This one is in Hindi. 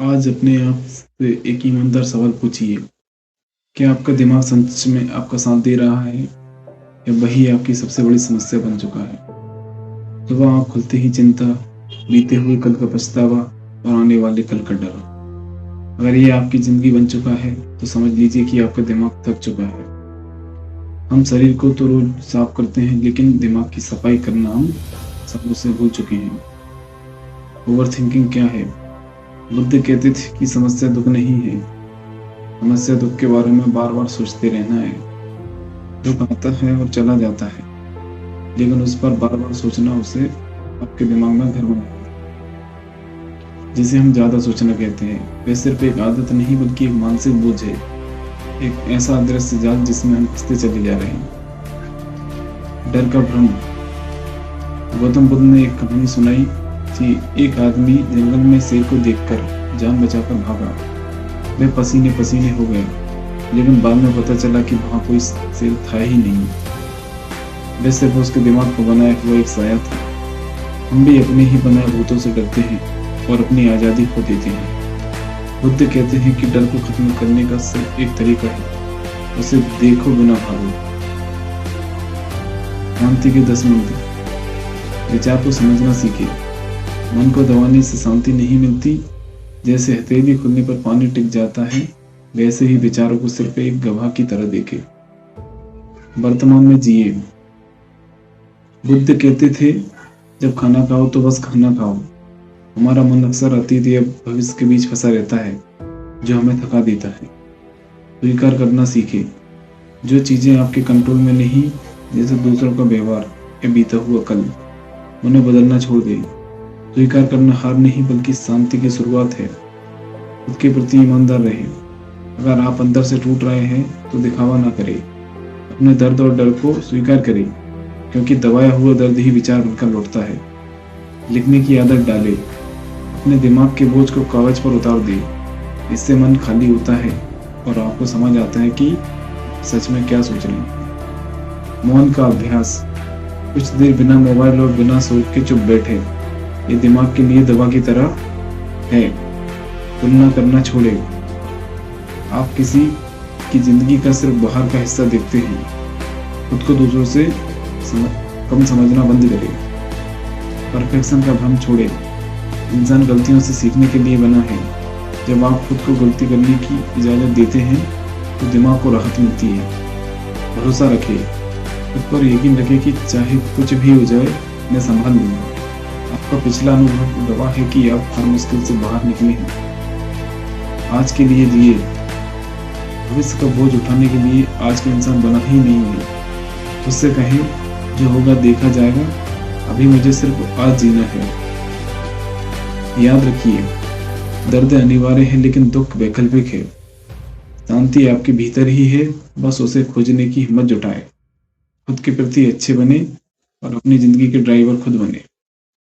आज अपने आप से एक ईमानदार सवाल पूछिए, क्या आपका दिमाग सच में आपका साथ दे रहा है या वही आपकी सबसे बड़ी समस्या बन चुका है? सुबह आँख खुलते ही चिंता, बीते हुए कल का पछतावा और आने वाले कल का डर। अगर ये आपकी ज़िंदगी बन चुका है, तो समझ लीजिए कि आपका दिमाग थक चुका है। हम शरीर को तो रोज़ साफ करते हैं, लेकिन दिमाग की सफाई करना हम सब उससे भूल चुके हैं। ओवरथिंकिंग क्या है? बुद्ध कहते थे कि समस्या दुःख नहीं है, समस्या दुःख के बारे में बार-बार सोचते रहना है। दुःख आता है और चला जाता है, लेकिन उस पर बार-बार सोचना उसे आपके दिमाग में घर बनाएगा। जिसे हम ज़्यादा सोचना कहते हैं, वह सिर्फ एक आदत नहीं बल्कि एक मानसिक बोझ है, एक ऐसा अदृश्य जाल जिसमें हम फंसते चले जा रहे हैं। डर का भ्रम। गौतम बुद्ध ने एक कहानी सुनाई कि एक आदमी जंगल में शेर को देखकर जान बचाकर भागा। वह पसीने-पसीने हो गया, लेकिन बाद में पता चला कि वहाँ कोई शेर था ही नहीं। वह सिर्फ उसके दिमाग को बनाया हुआ एक साया था। हम भी अपने ही बनाए भूतों से डरते हैं और अपनी आज़ादी खो देते हैं। बुद्ध कहते हैं कि डर को खत्म करने का सिर्फ एक तरीका है, उसे देखो बिना भागो। शांति के 10 मंत्र। विचार को समझना सीखे। मन को दबाने से शांति नहीं मिलती। जैसे हथेली खुलने पर पानी टिक जाता है, वैसे ही विचारों को सिर्फ एक गवाह की तरह देखे। वर्तमान में जिए। बुद्ध कहते थे, जब खाना खाओ तो बस खाना खाओ। हमारा मन अक्सर अतीत या भविष्य के बीच फंसा रहता है, जो हमें थका देता है। स्वीकार करना सीखे। जो चीजें आपके कंट्रोल में नहीं, जैसे दूसरों का व्यवहार या बीता हुआ कल, उन्हें बदलना छोड़ दें। स्वीकार करना हार नहीं बल्कि शांति की शुरुआत है। खुद के प्रति ईमानदार रहें। अगर आप अंदर से टूट रहे हैं तो दिखावा ना करें। अपने दर्द और डर को स्वीकार करें, क्योंकि दबाया हुआ दर्द ही विचार बनकर लौटता है। लिखने की आदत डालें। अपने दिमाग के बोझ को कागज पर उतार दें। इससे मन खाली होता है और आपको समझ आता है कि सच में क्या सोच रहे हैं। मौन का अभ्यास। कुछ देर बिना मोबाइल और बिना सोच के चुप बैठे। ये दिमाग के लिए दवा की तरह है। तुलना करना छोड़े। आप किसी की जिंदगी का सिर्फ बाहर का हिस्सा देखते हैं। खुद को दूसरों से कम समझना बंद करें। परफेक्शन का भ्रम छोड़े। इंसान गलतियों से सीखने के लिए बना है। जब आप खुद को गलती करने की इजाजत देते हैं, तो दिमाग को राहत मिलती है। भरोसा रखें। खुद पर यकीन रखें कि चाहे कुछ भी हो जाए, मैं संभाल लूंगा। आपका पिछला अनुभव गवाह है कि आप हर मुश्किल से बाहर निकले हैं। आज के लिए जिए। भविष्य का बोझ उठाने के लिए आज का इंसान बना ही नहीं है। उससे कहें, जो होगा देखा जाएगा, अभी मुझे सिर्फ आज जीना है। याद रखिए, दर्द अनिवार्य है लेकिन दुख वैकल्पिक है। शांति आपके भीतर ही है, बस उसे खोजने की हिम्मत जुटाएं। खुद के प्रति अच्छे बने और अपनी जिंदगी के ड्राइवर खुद बने।